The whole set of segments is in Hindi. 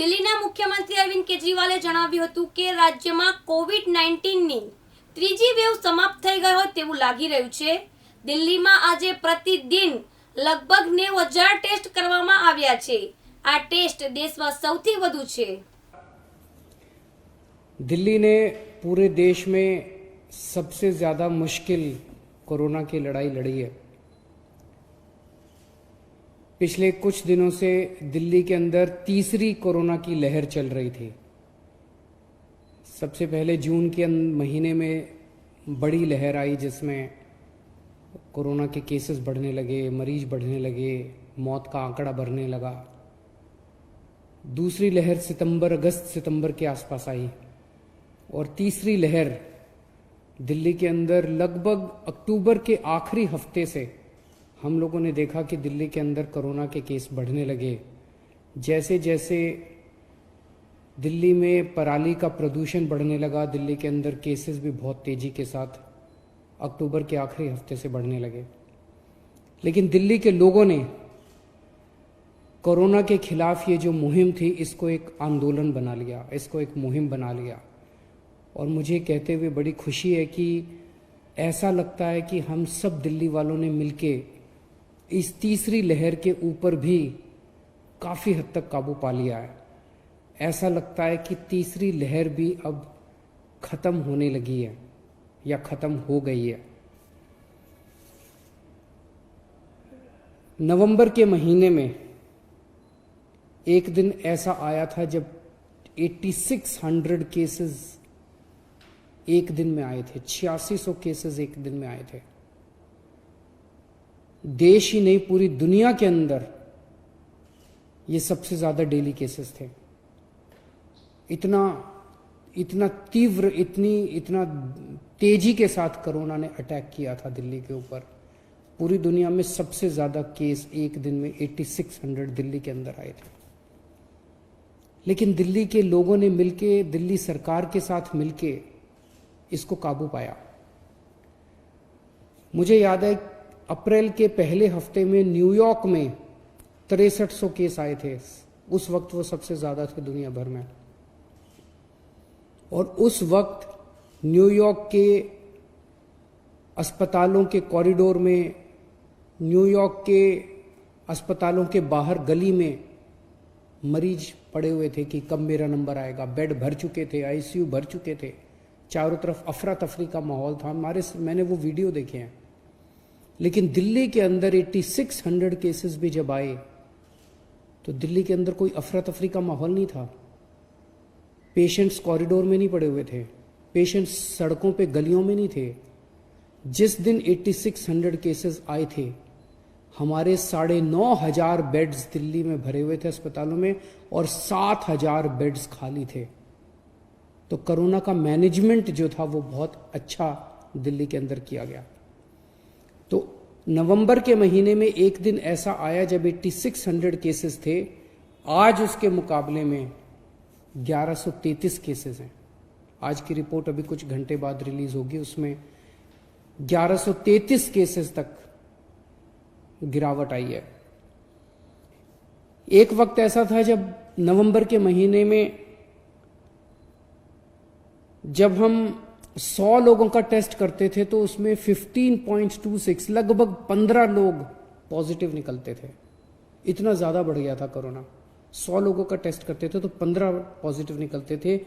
દિલ્હીના મુખ્યમંત્રી અરવિંદ કેજરીવાલે જણાવ્યું હતું કે રાજ્યમાં કોવિડ-19ની ત્રીજી વેવ સમાપ્ત થઈ ગઈ હોય તેવું લાગી રહ્યું છે। દિલ્હીમાં આજે પ્રતિદિન લગભગ 90,000 ટેસ્ટ કરવામાં આવ્યા છે। આ ટેસ્ટ દેશમાં સૌથી વધુ છે। दिल्ली ने पूरे देश में सबसे ज़्यादा मुश्किल कोरोना की लड़ाई लड़ी है। पिछले कुछ दिनों से दिल्ली के अंदर तीसरी कोरोना की लहर चल रही थी। सबसे पहले जून के महीने में बड़ी लहर आई जिसमें कोरोना के केसेस बढ़ने लगे, मरीज बढ़ने लगे, मौत का आंकड़ा बढ़ने लगा। दूसरी लहर अगस्त सितंबर के आसपास आई और तीसरी लहर दिल्ली के अंदर लगभग अक्टूबर के आखिरी हफ्ते से हम लोगों ने देखा कि दिल्ली के अंदर कोरोना के केस बढ़ने लगे। जैसे जैसे दिल्ली में पराली का प्रदूषण बढ़ने लगा, दिल्ली के अंदर केसेस भी बहुत तेज़ी के साथ अक्टूबर के आखिरी हफ्ते से बढ़ने लगे। लेकिन दिल्ली के लोगों ने कोरोना के खिलाफ ये जो मुहिम थी इसको एक आंदोलन बना लिया, इसको एक मुहिम बना लिया। और मुझे कहते हुए बड़ी खुशी है कि ऐसा लगता है कि हम सब दिल्ली वालों ने मिलके इस तीसरी लहर के ऊपर भी काफ़ी हद तक काबू पा लिया है। ऐसा लगता है कि तीसरी लहर भी अब ख़त्म होने लगी है या ख़त्म हो गई है। नवंबर के महीने में एक दिन ऐसा आया था जब 8600 केसेस एक दिन में आए थे, 8600 केसेस एक दिन में आए थे। देश ही नहीं पूरी दुनिया के अंदर ये सबसे ज्यादा डेली केसेस थे। इतना तीव्र इतना तेजी के साथ कोरोना ने अटैक किया था दिल्ली के ऊपर। पूरी दुनिया में सबसे ज्यादा केस एक दिन में 8600 दिल्ली के अंदर आए थे। लेकिन दिल्ली के लोगों ने मिलके, दिल्ली सरकार के साथ मिलके इसको काबू पाया। मुझे याद है अप्रैल के पहले हफ्ते में न्यूयॉर्क में 6300 केस आए थे। उस वक्त वो सबसे ज्यादा थे दुनिया भर में। और उस वक्त न्यूयॉर्क के अस्पतालों के कॉरिडोर में, न्यूयॉर्क के अस्पतालों के बाहर गली में मरीज पड़े हुए थे कि कब मेरा नंबर आएगा। बेड भर चुके थे, आईसीयू भर चुके थे, चारों तरफ अफरा तफरी का माहौल था। मैंने वो वीडियो देखे हैं। लेकिन दिल्ली के अंदर 8600 केसेस भी जब आए तो दिल्ली के अंदर कोई अफरा तफरी का माहौल नहीं था। पेशेंट्स कॉरिडोर में नहीं पड़े हुए थे, पेशेंट्स सड़कों पे गलियों में नहीं थे। जिस दिन 8600 केसेस आए थे हमारे 9,500 बेड्स दिल्ली में भरे हुए थे अस्पतालों में और 7,000 बेड्स खाली थे। तो कोरोना का मैनेजमेंट जो था वो बहुत अच्छा दिल्ली के अंदर किया गया। तो नवंबर के महीने में एक दिन ऐसा आया जब 8600 केसेस थे। आज उसके मुकाबले में 1133 केसेस हैं। आज की रिपोर्ट अभी कुछ घंटे बाद रिलीज होगी, उसमें 1133 केसेस तक गिरावट आई है। एक वक्त ऐसा था जब नवंबर के महीने में जब हम 100 लोगों का टेस्ट करते थे तो उसमें 15.26 लगभग 15 लोग पॉजिटिव निकलते थे। इतना ज्यादा बढ़ गया था कोरोना। 100 लोगों का टेस्ट करते थे तो 15 पॉजिटिव निकलते थे।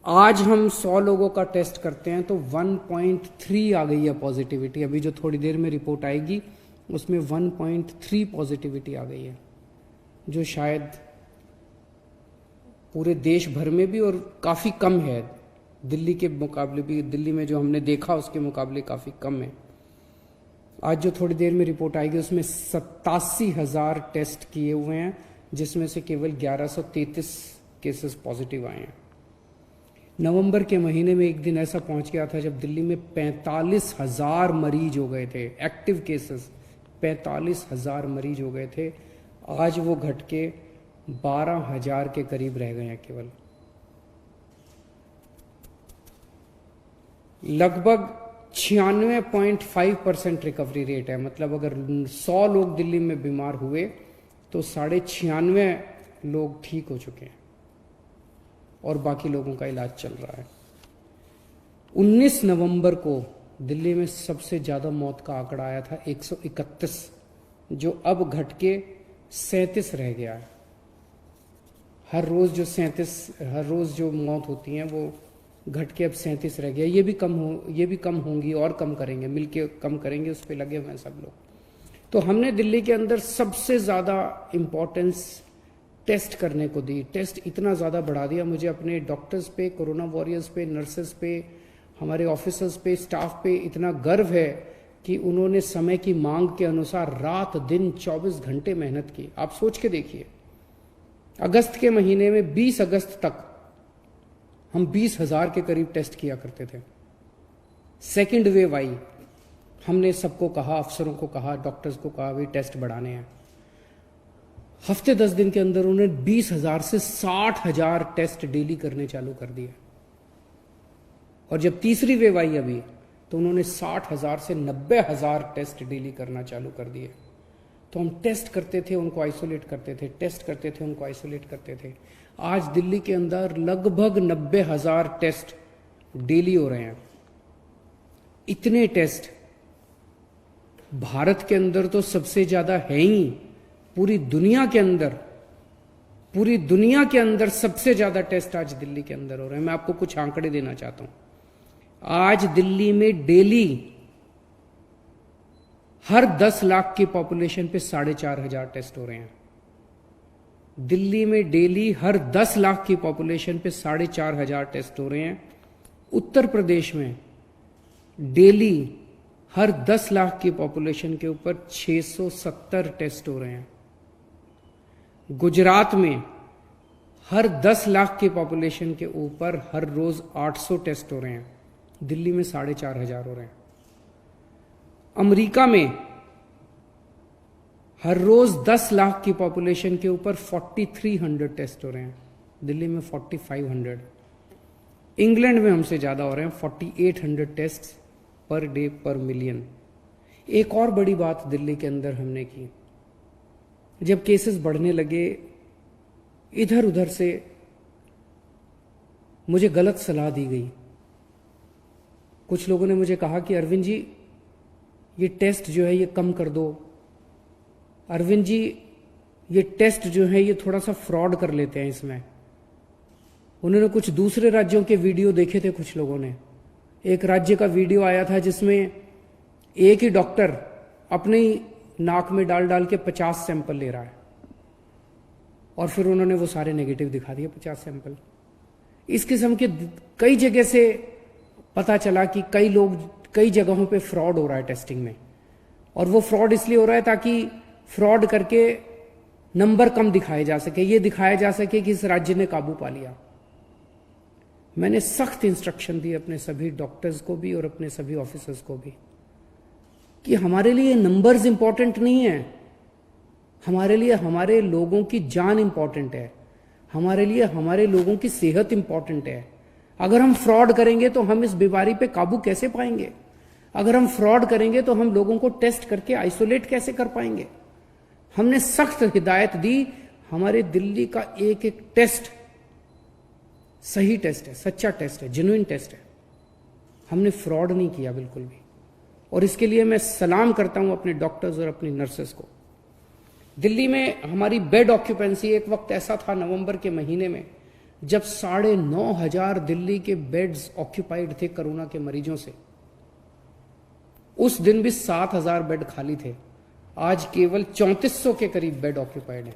आज हम 100 लोगों का टेस्ट करते हैं तो 1.3 आ गई है पॉजिटिविटी। अभी जो थोड़ी देर में रिपोर्ट आएगी उसमें 1.3 पॉजिटिविटी आ गई है, जो शायद पूरे देश भर में भी और काफी कम है। दिल्ली के मुकाबले भी, दिल्ली में जो हमने देखा उसके मुकाबले काफी कम है। आज जो थोड़ी देर में रिपोर्ट आएगी उसमें 87,000 टेस्ट किए हुए हैं, जिसमें से केवल 1133 केसेस पॉजिटिव आए हैं। नवंबर के महीने में एक दिन ऐसा पहुंच गया था जब दिल्ली में 45,000 मरीज हो गए थे। एक्टिव केसेस 45,000 मरीज हो गए थे। आज वो घट के 12,000 के करीब रह गए हैं केवल। लगभग 96.5% रिकवरी रेट है। मतलब अगर 100 लोग दिल्ली में बीमार हुए तो 96.5 लोग ठीक हो चुके हैं। और बाकी लोगों का इलाज चल रहा है। 19 नवंबर को दिल्ली में सबसे ज़्यादा मौत का आंकड़ा आया था 131, जो अब घट के 37 रह गया है। हर रोज़ जो मौत होती हैं वो घट के अब 37 रह गया। ये भी कम होंगी और कम करेंगे, मिलके कम करेंगे, उस पर लगे हुए हैं सब लोग। तो हमने दिल्ली के अंदर सबसे ज़्यादा इम्पोर्टेंस टेस्ट करने को दी। टेस्ट इतना ज़्यादा बढ़ा दिया, मुझे अपने डॉक्टर्स पे, कोरोना वॉरियर्स पे, नर्सेस पे, हमारे ऑफिसर्स पे, स्टाफ पे इतना गर्व है कि उन्होंने समय की मांग के अनुसार रात दिन 24 घंटे मेहनत की। आप सोच के देखिए, अगस्त के महीने में 20 अगस्त तक हम 20,000 के करीब टेस्ट किया करते थे। सेकेंड वेव आई, हमने सबको कहा, अफसरों को कहा, डॉक्टर्स को कहा, भाई टेस्ट बढ़ाने हैं। हफ्ते 10 दिन के अंदर उन्होंने 20,000 से 60,000 टेस्ट डेली करने चालू कर दिए। और जब तीसरी वेव आई अभी, तो उन्होंने 60,000 से 90,000 टेस्ट डेली करना चालू कर दिए। तो हम टेस्ट करते थे, उनको आइसोलेट करते थे, टेस्ट करते थे, उनको आइसोलेट करते थे। आज दिल्ली के अंदर लगभग 90,000 टेस्ट डेली हो रहे हैं। इतने टेस्ट भारत के अंदर तो सबसे ज्यादा है ही, पूरी दुनिया के अंदर सबसे ज्यादा टेस्ट आज दिल्ली के अंदर हो रहे हैं। मैं आपको कुछ आंकड़े देना चाहता हूं। आज दिल्ली में डेली हर 10 लाख की पॉपुलेशन पे 4,500 टेस्ट हो रहे हैं। दिल्ली में डेली हर 10 लाख की पॉपुलेशन पे 4,500 टेस्ट हो रहे हैं। उत्तर प्रदेश में डेली हर 10 लाख की पॉपुलेशन के ऊपर 670 टेस्ट हो रहे हैं। गुजरात में हर 10 लाख की पॉपुलेशन के ऊपर हर रोज 800 टेस्ट हो रहे हैं। दिल्ली में 4,500 हो रहे हैं। अमेरिका में हर रोज 10 लाख की पॉपुलेशन के ऊपर 4,300 टेस्ट हो रहे हैं। दिल्ली में 4,500। इंग्लैंड में हमसे ज्यादा हो रहे हैं, 4,800 टेस्ट पर डे पर मिलियन। एक और बड़ी बात दिल्ली के अंदर हमने की, जब केसेस बढ़ने लगे, इधर उधर से मुझे गलत सलाह दी गई। कुछ लोगों ने मुझे कहा कि अरविंद जी ये टेस्ट जो है ये कम कर दो, अरविंद जी ये टेस्ट जो है ये थोड़ा सा फ्रॉड कर लेते हैं इसमें। उन्होंने कुछ दूसरे राज्यों के वीडियो देखे थे कुछ लोगों ने। एक राज्य का वीडियो आया था जिसमें एक ही डॉक्टर अपने ही नाक में डाल डाल के 50 सैंपल ले रहा है, और फिर उन्होंने वो सारे नेगेटिव दिखा दिए 50 सैंपल। इस किस्म के कई जगह से पता चला कि कई जगहों पे फ्रॉड हो रहा है टेस्टिंग में, और वो फ्रॉड इसलिए हो रहा है ताकि फ्रॉड करके नंबर कम दिखाए जा सके, ये दिखाया जा सके कि इस राज्य ने काबू पा लिया। मैंने सख्त इंस्ट्रक्शन दी अपने सभी डॉक्टर्स को भी और अपने सभी ऑफिसर्स को भी कि हमारे लिए नंबर्स इंपॉर्टेंट नहीं है, हमारे लिए हमारे लोगों की जान इंपॉर्टेंट है, हमारे लिए हमारे लोगों की सेहत इंपॉर्टेंट है। अगर हम फ्रॉड करेंगे तो हम इस बीमारी पे काबू कैसे पाएंगे? अगर हम फ्रॉड करेंगे तो हम लोगों को टेस्ट करके आइसोलेट कैसे कर पाएंगे? हमने सख्त हिदायत दी। हमारे दिल्ली का एक एक टेस्ट सही टेस्ट है, सच्चा टेस्ट है, जेन्युइन टेस्ट है। हमने फ्रॉड नहीं किया बिल्कुल भी, और इसके लिए मैं सलाम करता हूं अपने डॉक्टर्स और अपनी नर्सेस को। दिल्ली में हमारी बेड ऑक्यूपेंसी, एक वक्त ऐसा था नवंबर के महीने में जब 9,500 दिल्ली के बेड्स ऑक्यूपाइड थे कोरोना के मरीजों से। उस दिन भी 7,000 बेड खाली थे। आज केवल 3,400 के करीब बेड ऑक्यूपाइड हैं,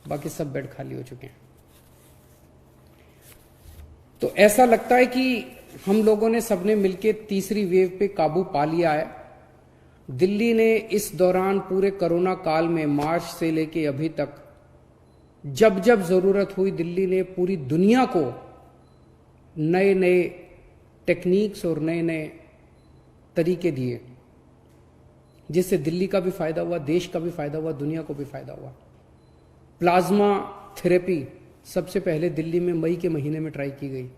बाकी सब बेड खाली हो चुके हैं। तो ऐसा लगता है कि हम लोगों ने सबने मिलकर तीसरी वेव पे काबू पा लिया है। दिल्ली ने इस दौरान पूरे कोरोना काल में मार्च से लेके अभी तक जब जब जरूरत हुई, दिल्ली ने पूरी दुनिया को नए नए टेक्निक्स और नए नए तरीके दिए, जिससे दिल्ली का भी फायदा हुआ, देश का भी फायदा हुआ, दुनिया को भी फायदा हुआ। प्लाज्मा थेरेपी सबसे पहले दिल्ली में मई के महीने में ट्राई की गई,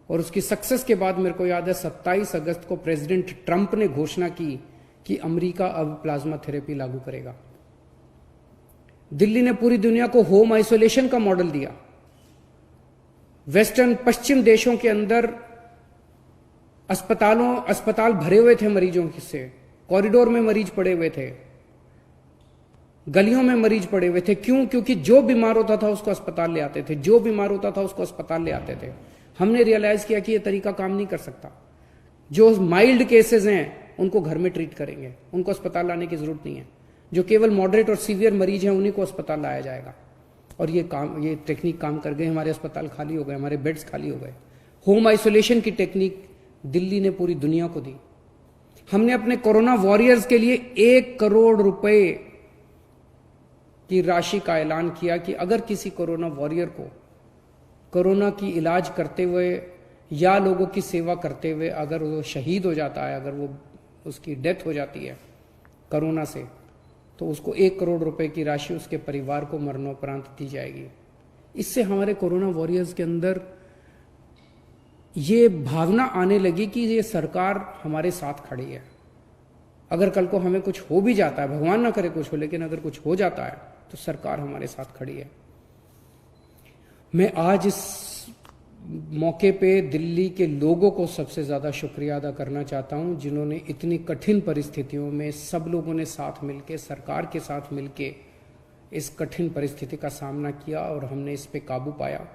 और उसकी सक्सेस के बाद मेरे को याद है 27 अगस्त को प्रेसिडेंट ट्रंप ने घोषणा की कि अमेरिका अब प्लाज्मा थेरेपी लागू करेगा। दिल्ली ने पूरी दुनिया को होम आइसोलेशन का मॉडल दिया। वेस्टर्न पश्चिम देशों के अंदर अस्पताल भरे हुए थे मरीजों से, कॉरिडोर में मरीज पड़े हुए थे, गलियों में मरीज पड़े हुए थे। क्यों? क्योंकि जो बीमार होता था उसको अस्पताल ले आते थे, जो बीमार होता था उसको अस्पताल ले आते थे। हमने रियलाइज किया कि यह तरीका काम नहीं कर सकता। जो माइल्ड केसेस हैं उनको घर में ट्रीट करेंगे, उनको अस्पताल लाने की जरूरत नहीं है। जो केवल मॉडरेट और सीवियर मरीज हैं उन्हीं को अस्पताल लाया जाएगा। और ये टेक्निक काम कर गई। हमारे अस्पताल खाली हो गए, हमारे बेड्स खाली हो गए। होम आइसोलेशन की टेक्निक दिल्ली ने पूरी दुनिया को दी। हमने अपने कोरोना वॉरियर्स के लिए 1 करोड़ रुपए की राशि का ऐलान किया कि अगर किसी कोरोना वॉरियर को कोरोना की इलाज करते हुए या लोगों की सेवा करते हुए अगर वो शहीद हो जाता है, अगर वो उसकी डेथ हो जाती है कोरोना से, तो उसको 1 करोड़ रुपए की राशि उसके परिवार को मरणोपरांत दी जाएगी। इससे हमारे कोरोना वॉरियर्स के अंदर ये भावना आने लगी कि ये सरकार हमारे साथ खड़ी है। अगर कल को हमें कुछ हो भी जाता है, भगवान ना करे कुछ हो, लेकिन अगर कुछ हो जाता है तो सरकार हमारे साथ खड़ी है। मैं आज इस मौके पे दिल्ली के लोगों को सबसे ज्यादा शुक्रिया अदा करना चाहता हूं, जिन्होंने इतनी कठिन परिस्थितियों में सब लोगों ने साथ मिलके, सरकार के साथ मिलके इस कठिन परिस्थिति का सामना किया और हमने इस पे काबू पाया।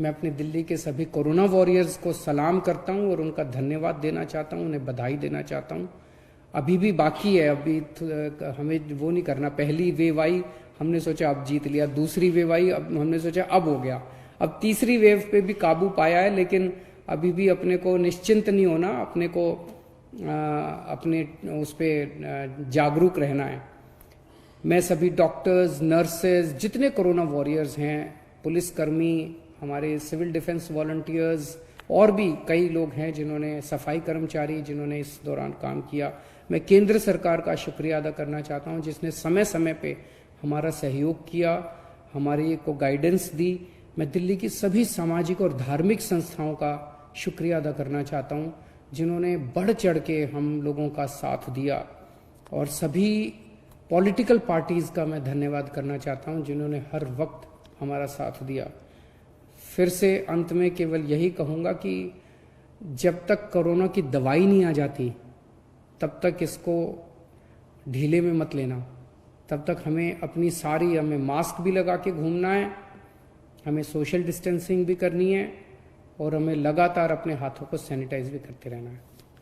मैं अपने दिल्ली के सभी कोरोना वॉरियर्स को सलाम करता हूं और उनका धन्यवाद देना चाहता हूं, उन्हें बधाई देना चाहता हूं। अभी भी बाकी है, अभी हमें वो नहीं करना। पहली वेव आई, हमने सोचा अब जीत लिया। दूसरी वेव आई, अब हमने सोचा अब हो गया। अब तीसरी वेव पे भी काबू पाया है, लेकिन अभी भी अपने को निश्चिंत नहीं होना, अपने को अपने उस पे जागरूक रहना है। मैं सभी डॉक्टर्स, नर्सेज, जितने कोरोना वॉरियर्स हैं, पुलिसकर्मी, हमारे सिविल डिफेंस वॉलंटियर्स और भी कई लोग हैं जिन्होंने, सफाई कर्मचारी जिन्होंने इस दौरान काम किया। मैं केंद्र सरकार का शुक्रिया अदा करना चाहता हूं, जिसने समय समय पे हमारा सहयोग किया, हमारी को गाइडेंस दी। मैं दिल्ली की सभी सामाजिक और धार्मिक संस्थाओं का शुक्रिया अदा करना चाहता हूं, जिन्होंने बढ़ चढ़ के हम लोगों का साथ दिया। और सभी पॉलिटिकल पार्टीज का मैं धन्यवाद करना चाहता हूं, जिन्होंने हर वक्त हमारा साथ दिया। फिर से अंत में केवल यही कहूंगा कि जब तक कोरोना की दवाई नहीं आ जाती तब तक इसको ढीले में मत लेना। तब तक हमें मास्क भी लगा के घूमना है, हमें सोशल डिस्टेंसिंग भी करनी है और हमें लगातार अपने हाथों को सैनिटाइज भी करते रहना है।